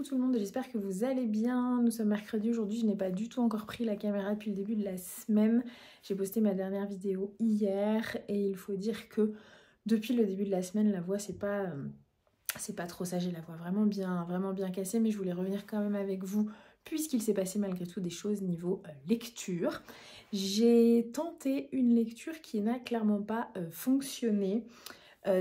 coucou tout le monde, j'espère que vous allez bien. Nous sommes mercredi aujourd'hui, je n'ai pas du tout encore pris la caméra depuis le début de la semaine. J'ai posté ma dernière vidéo hier et il faut dire que depuis le début de la semaine, la voix c'est pas trop ça, j'ai la voix vraiment bien cassée, mais je voulais revenir quand même avec vous puisqu'il s'est passé malgré tout des choses niveau lecture. J'ai tenté une lecture qui n'a clairement pas fonctionné.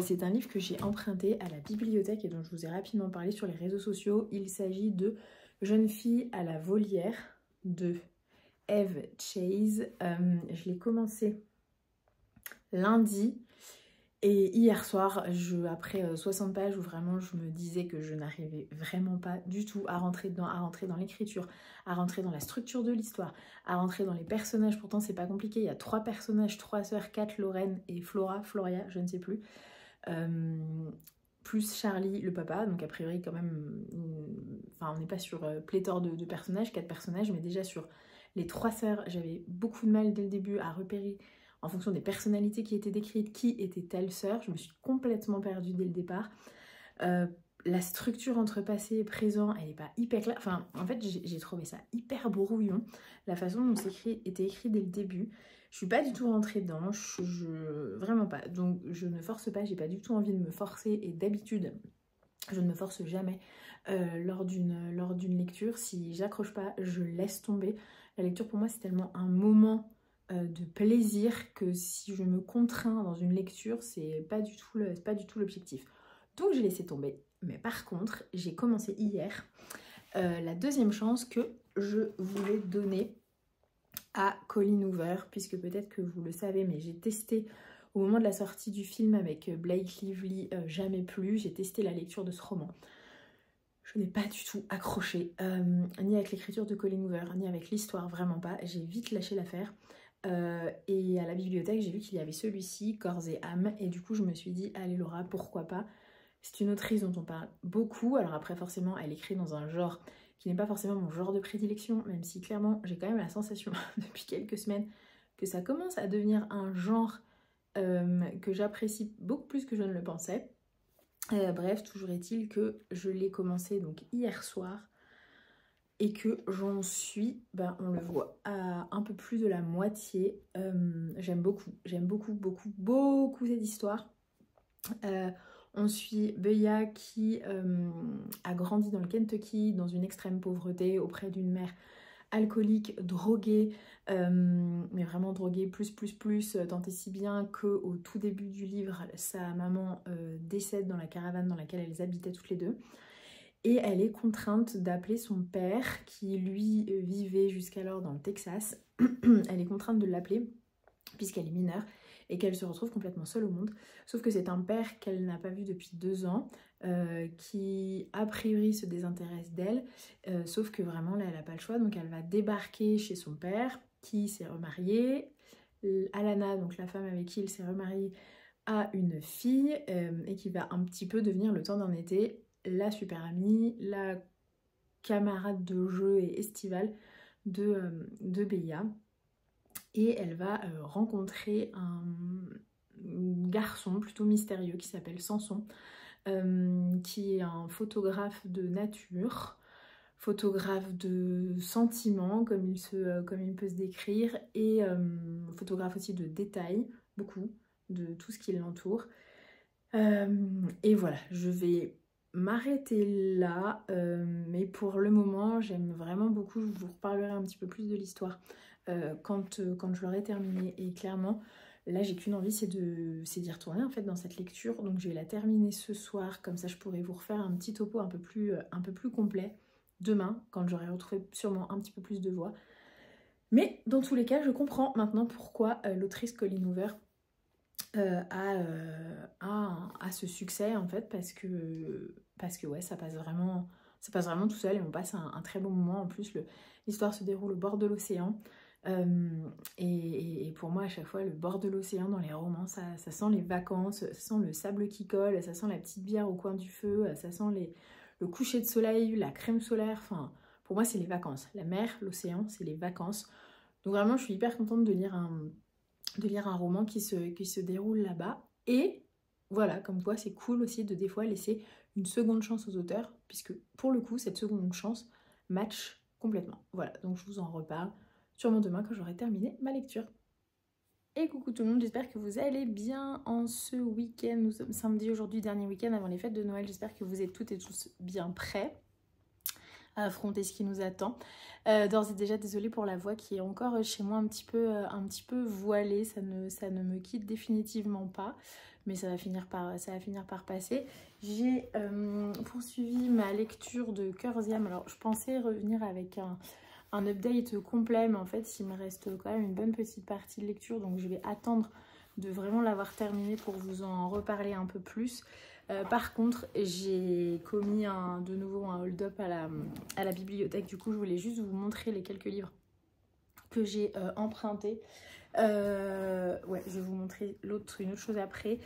C'est un livre que j'ai emprunté à la bibliothèque et dont je vous ai rapidement parlé sur les réseaux sociaux. Il s'agit de Jeune fille à la volière de Eve Chase. Je l'ai commencé lundi et hier soir, après 60 pages où vraiment je me disais que je n'arrivais vraiment pas du tout à rentrer dans l'écriture, à rentrer dans la structure de l'histoire, à rentrer dans les personnages. Pourtant c'est pas compliqué, il y a 3 personnages, 3 sœurs, Kat, Lorraine et Floria, je ne sais plus. Plus Charlie le papa, donc a priori quand même on n'est pas sur pléthore de personnages, 4 personnages, mais déjà sur les 3 sœurs j'avais beaucoup de mal dès le début à repérer en fonction des personnalités qui étaient décrites qui était telle sœur. Je me suis complètement perdue dès le départ. La structure entre passé et présent elle n'est pas hyper claire, enfin en fait j'ai trouvé ça hyper brouillon, la façon dont c'est était écrit dès le début. Je suis pas du tout rentrée dedans, vraiment pas. Donc je ne force pas, j'ai pas du tout envie de me forcer et d'habitude je ne me force jamais lors d'une lecture. Si j'accroche pas, je laisse tomber. La lecture pour moi c'est tellement un moment de plaisir que si je me contrains dans une lecture, c'est pas du tout l'objectif. Donc j'ai laissé tomber. Mais par contre, j'ai commencé hier la deuxième chance que je voulais donner à Colleen Hoover, puisque peut-être que vous le savez, mais j'ai testé au moment de la sortie du film avec Blake Lively, Jamais plus, j'ai testé la lecture de ce roman. Je n'ai pas du tout accroché, ni avec l'écriture de Colleen Hoover, ni avec l'histoire, vraiment pas. J'ai vite lâché l'affaire. Et à la bibliothèque, j'ai vu qu'il y avait celui-ci, Corps et âme, et du coup je me suis dit, allez Laura, pourquoi pas. C'est une autrice dont on parle beaucoup, alors après forcément elle écrit dans un genre qui n'est pas forcément mon genre de prédilection, même si clairement j'ai quand même la sensation depuis quelques semaines que ça commence à devenir un genre que j'apprécie beaucoup plus que je ne le pensais. Bref, toujours est-il que je l'ai commencé donc hier soir et que j'en suis, on le voit, à un peu plus de la moitié. J'aime beaucoup cette histoire. On suit Beya qui a grandi dans le Kentucky, dans une extrême pauvreté, auprès d'une mère alcoolique, droguée, mais vraiment droguée plus, tant et si bien qu'au tout début du livre, sa maman décède dans la caravane dans laquelle elles habitaient toutes les deux. Et elle est contrainte d'appeler son père, qui lui vivait jusqu'alors dans le Texas. Elle est contrainte de l'appeler, puisqu'elle est mineure, et qu'elle se retrouve complètement seule au monde. Sauf que c'est un père qu'elle n'a pas vu depuis 2 ans, qui a priori se désintéresse d'elle, sauf que vraiment là elle n'a pas le choix, donc elle va débarquer chez son père, qui s'est remarié. Alana, donc la femme avec qui il s'est remarié, a une fille, et qui va un petit peu devenir le temps d'un été la super amie, la camarade de jeu et estivale de Beya. Et elle va rencontrer un garçon plutôt mystérieux qui s'appelle Samson, qui est un photographe de nature, photographe de sentiments comme il peut se décrire, et photographe aussi de détails, beaucoup, de tout ce qui l'entoure. Et voilà, je vais m'arrêter là, mais pour le moment j'aime vraiment beaucoup. Je vous reparlerai un petit peu plus de l'histoire quand je l'aurai terminée, et clairement là j'ai qu'une envie, c'est d'y retourner en fait dans cette lecture. Donc je vais la terminer ce soir, comme ça je pourrai vous refaire un petit topo un peu plus complet demain, quand j'aurai retrouvé sûrement un petit peu plus de voix. Mais dans tous les cas, je comprends maintenant pourquoi l'autrice Colleen Hoover a ce succès en fait, parce que ouais, ça passe vraiment tout seul, et on passe un très bon moment. En plus l'histoire se déroule au bord de l'océan, et pour moi à chaque fois le bord de l'océan dans les romans, ça sent les vacances, ça sent le sable qui colle, ça sent la petite bière au coin du feu, ça sent le coucher de soleil, la crème solaire. Enfin pour moi c'est les vacances, la mer, l'océan, c'est les vacances. Donc vraiment je suis hyper contente de lire un roman qui se déroule là-bas. Et voilà, comme quoi c'est cool aussi de des fois laisser une seconde chance aux auteurs, puisque pour le coup, cette seconde chance match complètement. Voilà, donc je vous en reparle sûrement demain quand j'aurai terminé ma lecture. Et coucou tout le monde, j'espère que vous allez bien en ce week-end. Nous sommes samedi aujourd'hui, dernier week-end avant les fêtes de Noël. J'espère que vous êtes toutes et tous bien prêts à affronter ce qui nous attend. D'ores et déjà, désolée pour la voix qui est encore chez moi un petit peu voilée. Ça ne me quitte définitivement pas, mais ça va finir par passer. J'ai poursuivi ma lecture de Cœurs et âmes. Alors, je pensais revenir avec un update complet, mais en fait il me reste quand même une bonne petite partie de lecture, donc je vais attendre de vraiment l'avoir terminé pour vous en reparler un peu plus. Par contre, j'ai commis de nouveau un hold-up à la bibliothèque. Du coup, je voulais juste vous montrer les quelques livres que j'ai empruntés. Ouais, je vais vous montrer une autre chose après.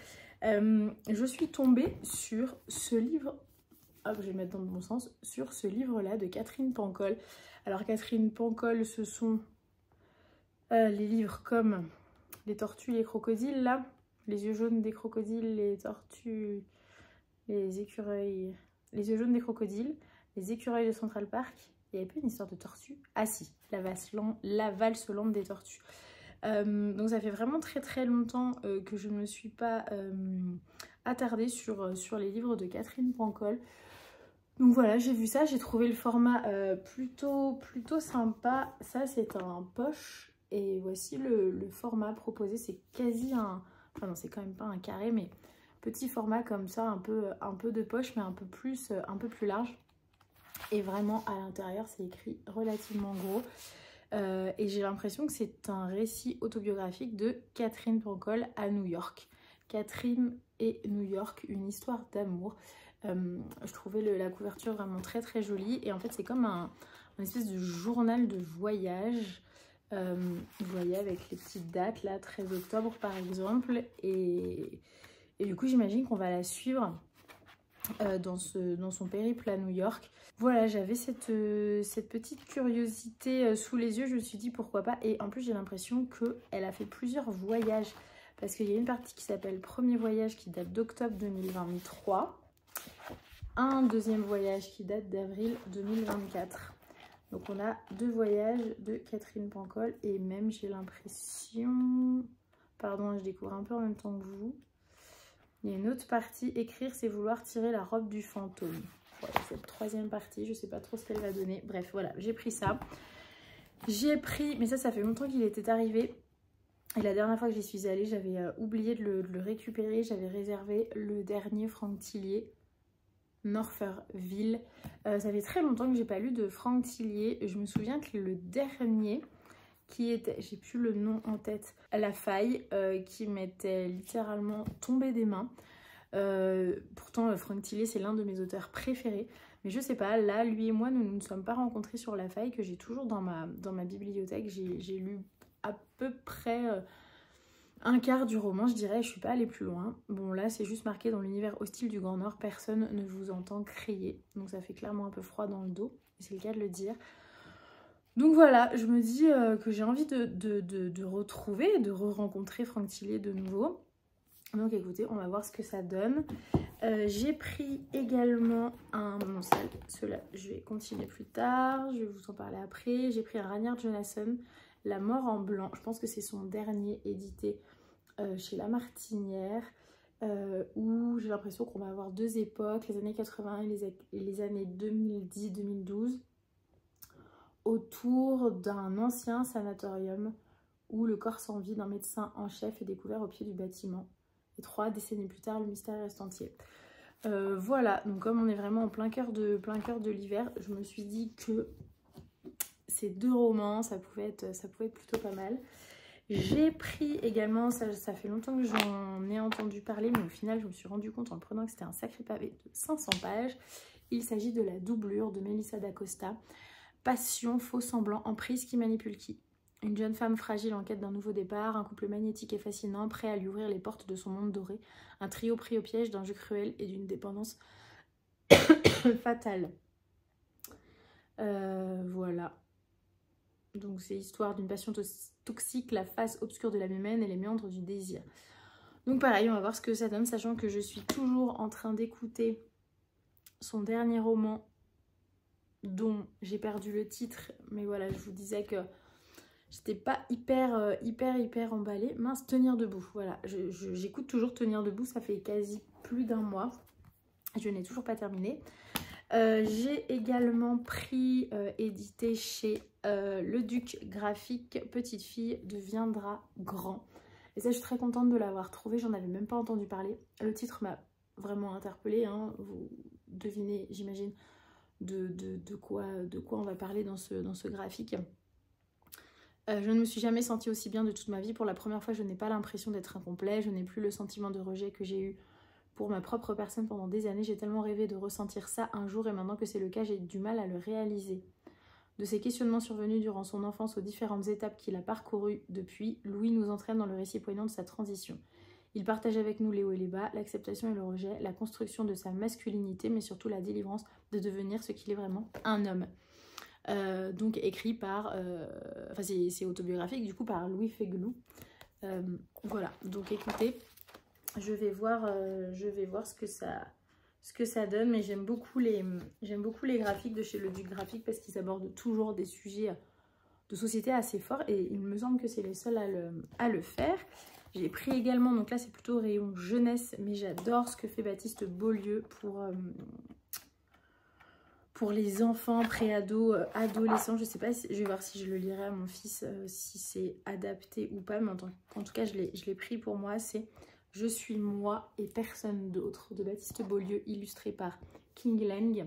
Je suis tombée sur ce livre. Hop, je vais le mettre dans le bon sens, sur ce livre-là de Catherine Pancol. Alors Catherine Pancol, ce sont les livres comme Les tortues, les crocodiles, là, Les yeux jaunes des crocodiles, les tortues, les écureuils, Les yeux jaunes des crocodiles, Les écureuils de Central Park. Il n'y avait pas une histoire de tortue? Ah si, La valse lente des tortues. Donc ça fait vraiment très longtemps que je ne me suis pas attardée sur les livres de Catherine Pancol. Donc voilà, j'ai vu ça, j'ai trouvé le format plutôt sympa. Ça, c'est un poche. Et voici le format proposé. C'est quasi un... Enfin non, c'est quand même pas un carré, mais petit format comme ça, un peu de poche, mais un peu plus large. Et vraiment, à l'intérieur, c'est écrit relativement gros. Et j'ai l'impression que c'est un récit autobiographique de Catherine Pancol à New York. Catherine et New York, une histoire d'amour. Je trouvais la couverture vraiment très jolie, et en fait c'est comme un espèce de journal de voyage. Vous voyez, avec les petites dates là, 13 octobre par exemple, et du coup j'imagine qu'on va la suivre dans son périple à New York. Voilà, j'avais cette petite curiosité sous les yeux, je me suis dit pourquoi pas. Et en plus j'ai l'impression qu'elle a fait plusieurs voyages, parce qu'il y a une partie qui s'appelle Premier voyage qui date d'octobre 2023, un deuxième voyage qui date d'avril 2024. Donc on a 2 voyages de Catherine Pancol, et même j'ai l'impression... Pardon, je découvre un peu en même temps que vous. Il y a une autre partie, écrire c'est vouloir tirer la robe du fantôme. Voilà, cette 3e partie, je sais pas trop ce qu'elle va donner. Bref, voilà, j'ai pris ça. J'ai pris, mais ça fait longtemps qu'il était arrivé. Et la dernière fois que j'y suis allée, j'avais oublié de le récupérer. J'avais réservé le dernier Franck Tillier, Norferville. Ça fait très longtemps que j'ai pas lu de Franck Tillier. Je me souviens que le dernier qui était, j'ai plus le nom en tête, La Faille, qui m'était littéralement tombé des mains. Pourtant Franck Tillier c'est l'un de mes auteurs préférés, mais je sais pas, là lui et moi nous ne nous sommes pas rencontrés sur La Faille, que j'ai toujours dans ma bibliothèque. J'ai lu à peu près un quart du roman, je dirais. Je suis pas allée plus loin. Bon, là c'est juste marqué: dans l'univers hostile du Grand Nord, personne ne vous entend crier. Donc ça fait clairement un peu froid dans le dos, c'est le cas de le dire. Donc voilà, je me dis que j'ai envie de retrouver, de re-rencontrer Franck Tillier de nouveau. Donc écoutez, on va voir ce que ça donne. J'ai pris également un... Bon, ceux-là, je vais continuer plus tard, je vais vous en parler après. J'ai pris un Ranyard Jonasson, La mort en blanc. Je pense que c'est son dernier édité chez La Martinière, où j'ai l'impression qu'on va avoir 2 époques, les années 80 et les années 2010-2012, autour d'un ancien sanatorium où le corps sans vie d'un médecin en chef est découvert au pied du bâtiment. Et 3 décennies plus tard, le mystère reste entier. Voilà, donc comme on est vraiment en plein cœur de l'hiver, je me suis dit que ces 2 romans, ça pouvait être plutôt pas mal. J'ai pris également, ça fait longtemps que j'en ai entendu parler, mais au final je me suis rendu compte en le prenant que c'était un sacré pavé de 500 pages. Il s'agit de La doublure de Melissa d'Acosta. Passion, faux semblant, emprise, qui manipule qui? Une jeune femme fragile en quête d'un nouveau départ, un couple magnétique et fascinant, prêt à lui ouvrir les portes de son monde doré, un trio pris au piège d'un jeu cruel et d'une dépendance fatale. Voilà. Donc c'est l'histoire d'une passion toxique, la face obscure de l'âme humaine et les méandres du désir. Donc pareil, on va voir ce que ça donne, sachant que je suis toujours en train d'écouter son dernier roman dont j'ai perdu le titre, mais voilà, je vous disais que j'étais pas hyper emballée. Mince, Tenir debout, voilà, j'écoute toujours Tenir debout, ça fait quasi plus d'un mois, je n'ai toujours pas terminé. J'ai également pris, édité chez Le Duc Graphique, Petite fille deviendra grand. Et ça, je suis très contente de l'avoir trouvé, j'en avais même pas entendu parler. Le titre m'a vraiment interpellée, hein. Vous devinez, j'imagine, de quoi on va parler dans ce graphique. Je ne me suis jamais sentie aussi bien de toute ma vie. Pour la première fois, je n'ai pas l'impression d'être incomplet. Je n'ai plus le sentiment de rejet que j'ai eu pour ma propre personne pendant des années. J'ai tellement rêvé de ressentir ça un jour et maintenant que c'est le cas, j'ai du mal à le réaliser. De ces questionnements survenus durant son enfance aux différentes étapes qu'il a parcourues depuis, Louis nous entraîne dans le récit poignant de sa transition. Il partage avec nous les hauts et les bas, l'acceptation et le rejet, la construction de sa masculinité, mais surtout la délivrance de devenir ce qu'il est vraiment, un homme. Donc écrit par, enfin c'est autobiographique du coup par Louis Fégelou. Voilà, donc écoutez, je vais voir ce que ça donne, mais j'aime beaucoup les graphiques de chez Le Duc Graphique parce qu'ils abordent toujours des sujets de société assez forts et il me semble que c'est les seuls à le faire. J'ai pris également, donc là c'est plutôt rayon jeunesse, mais j'adore ce que fait Baptiste Beaulieu pour les enfants, pré-ados, adolescents. Je sais pas, je vais voir si je le lirai à mon fils, si c'est adapté ou pas, mais en tout cas je l'ai pris pour moi. C'est « Je suis moi et personne d'autre » de Baptiste Beaulieu, illustré par King Lang.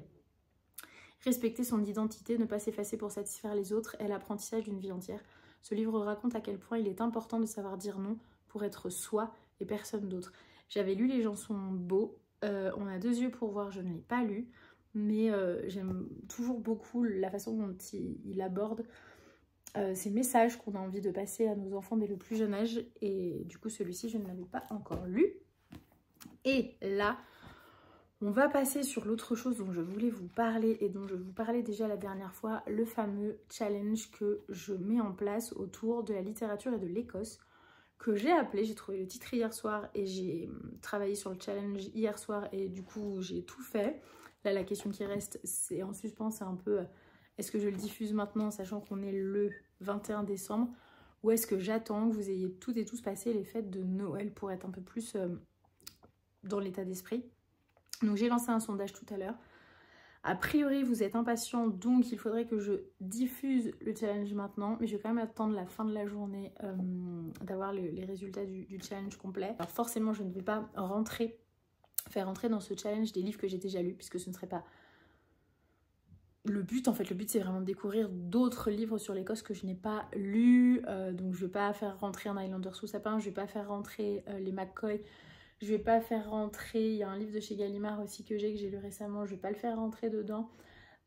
Respecter son identité, ne pas s'effacer pour satisfaire les autres est l'apprentissage d'une vie entière. Ce livre raconte à quel point il est important de savoir dire non pour être soi et personne d'autre. J'avais lu Les gens sont beaux, On a deux yeux pour voir, je ne l'ai pas lu, mais j'aime toujours beaucoup la façon dont il aborde ces messages qu'on a envie de passer à nos enfants dès le plus jeune âge, et du coup celui-ci je ne l'avais pas encore lu. Et là on va passer sur l'autre chose dont je voulais vous parler et dont je vous parlais déjà la dernière fois, le fameux challenge que je mets en place autour de la littérature et de l'Écosse, que j'ai appelé, j'ai trouvé le titre hier soir et j'ai travaillé sur le challenge hier soir et du coup j'ai tout fait. Là la question qui reste, c'est en suspens, c'est un peu est-ce que je le diffuse maintenant sachant qu'on est le 21 décembre ou est-ce que j'attends que vous ayez toutes et tous passé les fêtes de Noël pour être un peu plus dans l'état d'esprit. Donc j'ai lancé un sondage tout à l'heure. A priori vous êtes impatients, donc il faudrait que je diffuse le challenge maintenant, mais je vais quand même attendre la fin de la journée d'avoir les résultats du challenge complet. Alors forcément je ne vais pas faire rentrer dans ce challenge des livres que j'ai déjà lus, puisque ce ne serait pas le but. En fait le but c'est vraiment de découvrir d'autres livres sur l'Écosse que je n'ai pas lus, donc je ne vais pas faire rentrer Un Highlander sous sapin, je ne vais pas faire rentrer les McCoy. Je vais pas faire rentrer, il y a un livre de chez Gallimard aussi que j'ai lu récemment, je vais pas le faire rentrer dedans.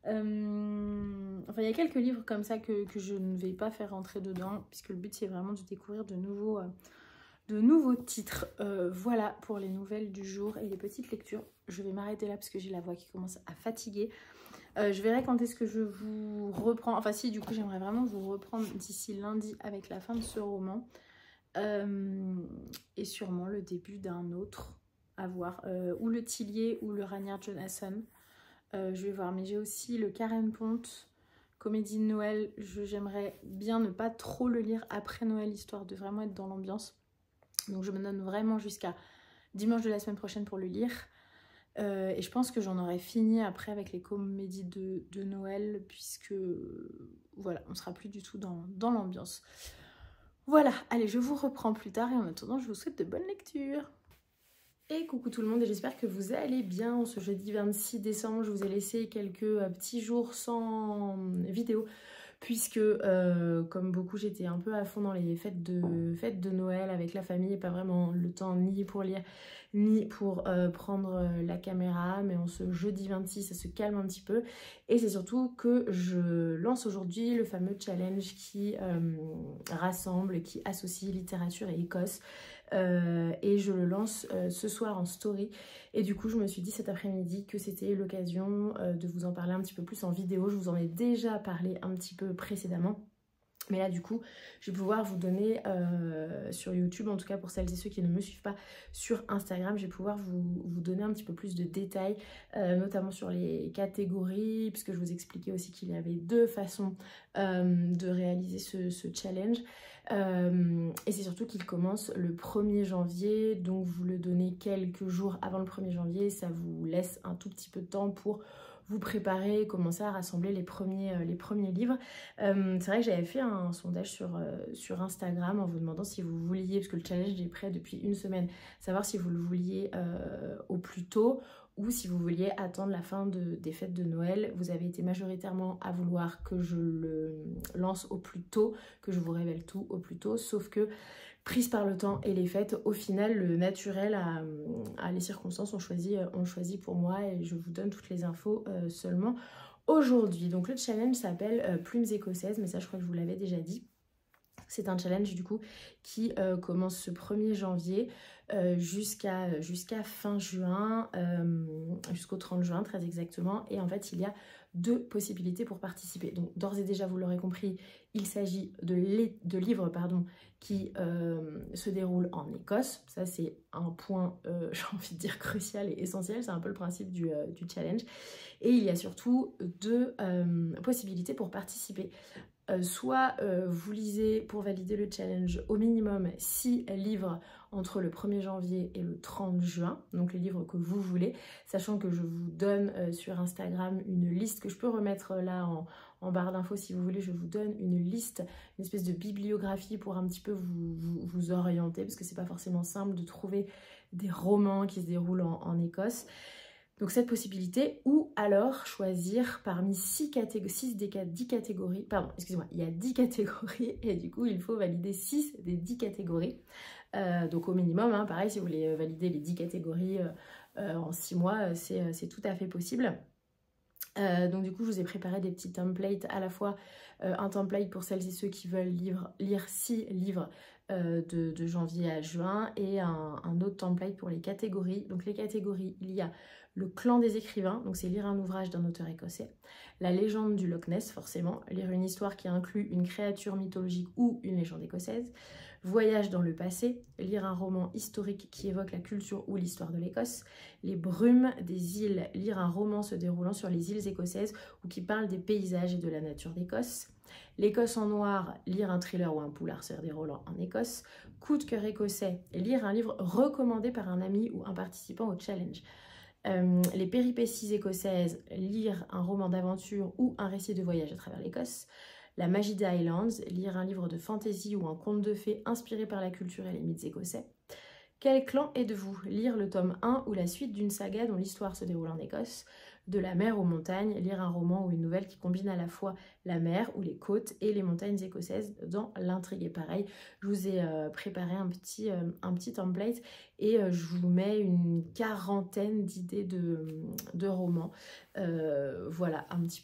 Enfin il y a quelques livres comme ça que je ne vais pas faire rentrer dedans, puisque le but c'est vraiment de découvrir de nouveaux titres. Voilà pour les nouvelles du jour et les petites lectures. Je vais m'arrêter là parce que j'ai la voix qui commence à fatiguer. Je verrai quand est-ce que je vous reprends, enfin si du coup j'aimerais vraiment vous reprendre d'ici lundi avec la fin de ce roman. Et sûrement le début d'un autre à voir, ou le Tillier ou le Ranière Jonasson, je vais voir. Mais j'ai aussi le Karen Pont, Comédie de Noël. J'aimerais bien ne pas trop le lire après Noël, histoire de vraiment être dans l'ambiance. Donc je me donne vraiment jusqu'à dimanche de la semaine prochaine pour le lire, et je pense que j'en aurai fini après avec les comédies de Noël, puisque voilà, on sera plus du tout dans l'ambiance. Voilà, allez, je vous reprends plus tard et en attendant, je vous souhaite de bonnes lectures. Et coucou tout le monde et j'espère que vous allez bien. En ce jeudi 26 décembre, je vous ai laissé quelques petits jours sans vidéo, puisque comme beaucoup, j'étais un peu à fond dans les fêtes de Noël avec la famille et pas vraiment le temps ni pour lire ni pour prendre la caméra. Mais en ce jeudi 26, ça se calme un petit peu. Et c'est surtout que je lance aujourd'hui le fameux challenge qui rassemble, qui associe littérature et Écosse. Et je le lance ce soir en story. Et du coup, je me suis dit cet après-midi que c'était l'occasion de vous en parler un petit peu plus en vidéo. Je vous en ai déjà parlé un petit peu précédemment. Mais là du coup je vais pouvoir vous donner sur YouTube, en tout cas pour celles et ceux qui ne me suivent pas sur Instagram, je vais pouvoir vous donner un petit peu plus de détails, notamment sur les catégories, puisque je vous expliquais aussi qu'il y avait 2 façons de réaliser ce challenge. Et c'est surtout qu'il commence le 1er janvier, donc vous le donnez quelques jours avant le 1er janvier, ça vous laisse un tout petit peu de temps pour vous préparer, commencer à rassembler les premiers livres. C'est vrai que j'avais fait un sondage sur Instagram en vous demandant si vous vouliez, parce que le challenge est prêt depuis une semaine, savoir si vous le vouliez au plus tôt ou si vous vouliez attendre la fin des fêtes de Noël. Vous avez été majoritairement à vouloir que je le lance au plus tôt, que je vous révèle tout au plus tôt, sauf que prise par le temps et les fêtes, au final le naturel à les circonstances ont choisi pour moi, et je vous donne toutes les infos seulement aujourd'hui. Donc le challenge s'appelle Plumes écossaises, mais ça je crois que je vous l'avais déjà dit. C'est un challenge du coup qui commence ce 1er janvier jusqu'à fin juin, jusqu'au 30 juin très exactement. Et en fait il y a 2 possibilités pour participer. Donc d'ores et déjà vous l'aurez compris, il s'agit de livres qui se déroulent en Écosse. Ça c'est un point j'ai envie de dire crucial et essentiel, c'est un peu le principe du challenge. Et il y a surtout 2 possibilités pour participer. Soit vous lisez pour valider le challenge au minimum 6 livres entre le 1er janvier et le 30 juin, donc les livres que vous voulez, sachant que je vous donne sur Instagram une liste que je peux remettre là en barre d'infos si vous voulez. Je vous donne une liste, une espèce de bibliographie pour un petit peu vous orienter, parce que c'est pas forcément simple de trouver des romans qui se déroulent en Écosse. Donc cette possibilité, ou alors choisir parmi 10 catégories, pardon, excusez-moi, il y a 10 catégories et du coup il faut valider 6 des 10 catégories. Donc au minimum, hein, pareil, si vous voulez valider les 10 catégories en 6 mois, c'est tout à fait possible. Donc du coup je vous ai préparé des petits templates, à la fois un template pour celles et ceux qui veulent lire 6 livres de janvier à juin, et un autre template pour les catégories. Donc les catégories, il y a le clan des écrivains, donc c'est lire un ouvrage d'un auteur écossais. La légende du Loch Ness, forcément, lire une histoire qui inclut une créature mythologique ou une légende écossaise. Voyage dans le passé, lire un roman historique qui évoque la culture ou l'histoire de l'Écosse. Les brumes des îles, lire un roman se déroulant sur les îles écossaises ou qui parle des paysages et de la nature d'Écosse. L'Écosse en noir, lire un thriller ou un polar se déroulant en Écosse. Coup de cœur écossais, lire un livre recommandé par un ami ou un participant au challenge. Les péripéties écossaises, lire un roman d'aventure ou un récit de voyage à travers l'Écosse. La magie des Highlands, lire un livre de fantasy ou un conte de fées inspiré par la culture et les mythes écossais. Quel clan êtes-vous? Lire le tome 1 ou la suite d'une saga dont l'histoire se déroule en Écosse. De la mer aux montagnes, lire un roman ou une nouvelle qui combine à la fois la mer ou les côtes et les montagnes écossaises dans l'intrigue. Et pareil, je vous ai préparé un petit template et je vous mets une quarantaine d'idées de romans. Voilà un petit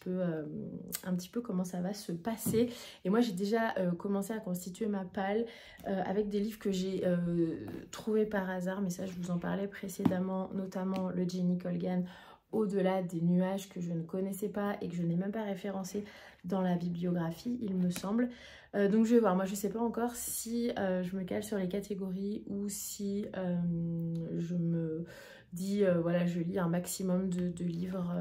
peu comment ça va se passer. Et moi j'ai déjà commencé à constituer ma palle avec des livres que j'ai trouvés par hasard, mais ça je vous en parlais précédemment, notamment le Jenny Colgan Au-delà des nuages, que je ne connaissais pas et que je n'ai même pas référencé dans la bibliographie, il me semble. Donc je vais voir, moi je ne sais pas encore si je me cale sur les catégories ou si je me dis, voilà, je lis un maximum de livres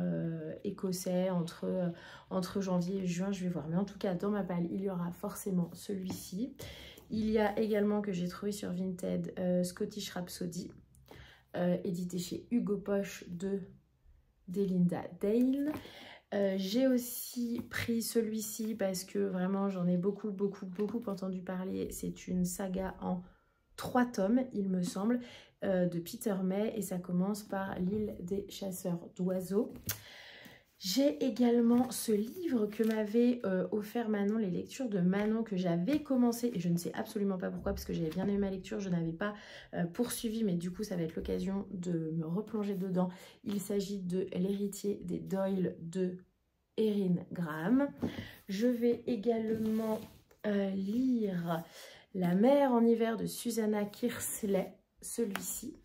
écossais entre janvier et juin, je vais voir. Mais en tout cas, dans ma palle, il y aura forcément celui-ci. Il y a également, que j'ai trouvé sur Vinted, Scottish Rhapsody, édité chez Hugo Poche d'Elinda Dale. J'ai aussi pris celui-ci parce que vraiment j'en ai beaucoup entendu parler. C'est une saga en 3 tomes, il me semble, de Peter May, et ça commence par l'île des chasseurs d'oiseaux. J'ai également ce livre que m'avait offert Manon, les lectures de Manon, que j'avais commencé, et je ne sais absolument pas pourquoi, parce que j'avais bien aimé ma lecture, je n'avais pas poursuivi, mais du coup ça va être l'occasion de me replonger dedans. Il s'agit de L'héritier des Doyle de Erin Graham. Je vais également lire La mer en hiver de Susanna Kearsley, celui-ci.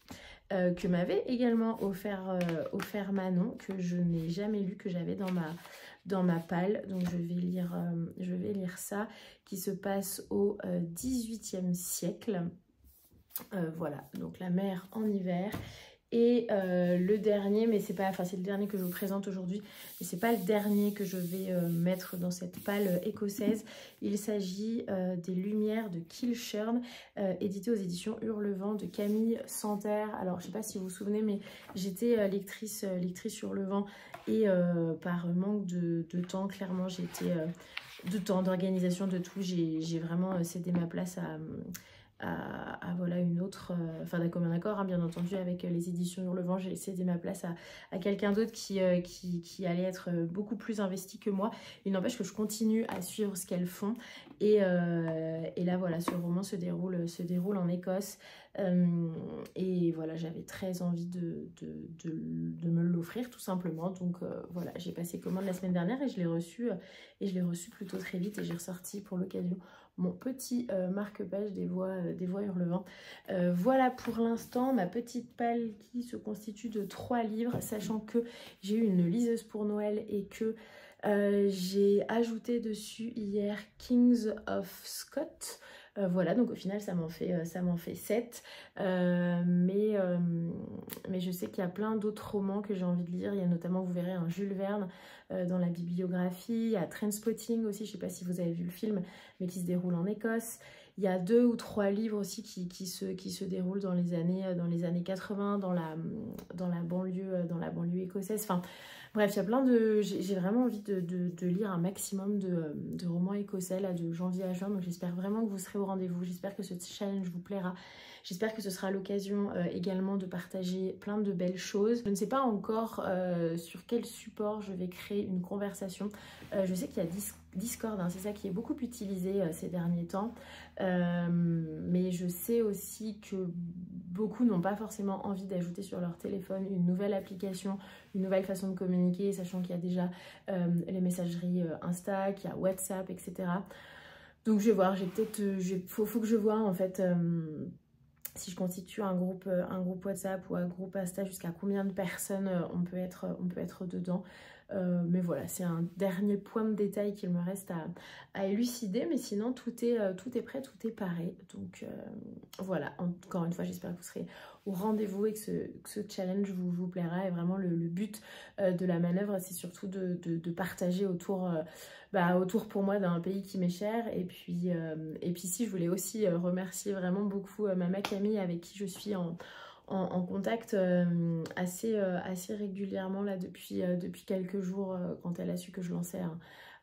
Que m'avait également offert Manon, que je n'ai jamais lu, que j'avais dans ma palle. Donc je vais lire ça, qui se passe au XVIIIe siècle. Voilà, donc la mer en hiver. Et le dernier, mais c'est pas, enfin c'est le dernier que je vous présente aujourd'hui, mais c'est pas le dernier que je vais mettre dans cette palle écossaise. Il s'agit des Lumières de Kilchurn, édité aux éditions Hurlevent de Camille Santerre. Alors je sais pas si vous vous souvenez, mais j'étais lectrice Hurlevent et par manque de temps, clairement j'étais de temps, d'organisation, de tout, j'ai vraiment cédé ma place à voilà une autre, enfin d'un commun accord hein, bien entendu avec les éditions Hurlevent, j'ai cédé ma place à quelqu'un d'autre qui allait être beaucoup plus investi que moi. Il n'empêche que je continue à suivre ce qu'elles font et là voilà, ce roman se déroule en Écosse et voilà, j'avais très envie de me l'offrir tout simplement, donc voilà, j'ai passé commande la semaine dernière et je l'ai reçu plutôt très vite et j'ai ressorti pour l'occasion mon petit marque-page des voix Hurlevent. Voilà pour l'instant ma petite palle qui se constitue de 3 livres, sachant que j'ai eu une liseuse pour Noël et que j'ai ajouté dessus hier Kings of Scott. Voilà, donc au final ça m'en fait 7, mais je sais qu'il y a plein d'autres romans que j'ai envie de lire. Il y a notamment, vous verrez, un Jules Verne dans la bibliographie. Il y a Trainspotting aussi, je ne sais pas si vous avez vu le film, mais qui se déroule en Écosse. Il y a 2 ou 3 livres aussi qui se déroulent dans les années 80 dans la banlieue écossaise. Enfin bref, il y a plein de... J'ai vraiment envie de lire un maximum de romans écossais là, de janvier à juin. Donc j'espère vraiment que vous serez au rendez-vous. J'espère que ce challenge vous plaira. J'espère que ce sera l'occasion également de partager plein de belles choses. Je ne sais pas encore sur quel support je vais créer une conversation. Je sais qu'il y a Discord, hein, c'est ça qui est beaucoup utilisé ces derniers temps. Mais je sais aussi que beaucoup n'ont pas forcément envie d'ajouter sur leur téléphone une nouvelle application, une nouvelle façon de communiquer, sachant qu'il y a déjà les messageries Insta, qu'il y a WhatsApp, etc. Donc je vais voir, faut que je vois en fait si je constitue un groupe WhatsApp ou un groupe Insta, jusqu'à combien de personnes on peut être dedans. Mais voilà, c'est un dernier point de détail qu'il me reste à élucider, mais sinon tout est prêt, tout est paré. Donc voilà, encore une fois, j'espère que vous serez au rendez-vous et que ce challenge vous plaira. Et vraiment le but de la manœuvre, c'est surtout de partager autour pour moi d'un pays qui m'est cher. Et puis si je voulais aussi remercier vraiment beaucoup Mama Camille, avec qui je suis en contact assez régulièrement là depuis quelques jours, quand elle a su que je lançais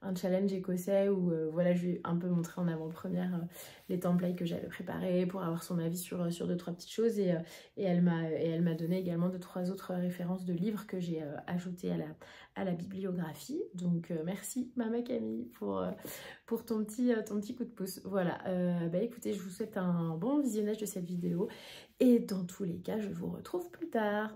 un challenge écossais où voilà, je lui ai un peu montré en avant-première les templates que j'avais préparés pour avoir son avis sur 2-3 petites choses, et elle m'a donné également 2-3 autres références de livres que j'ai ajoutées à la bibliographie. Donc merci Mama Camille pour ton petit coup de pouce. Voilà, écoutez, je vous souhaite un bon visionnage de cette vidéo et dans tous les cas je vous retrouve plus tard.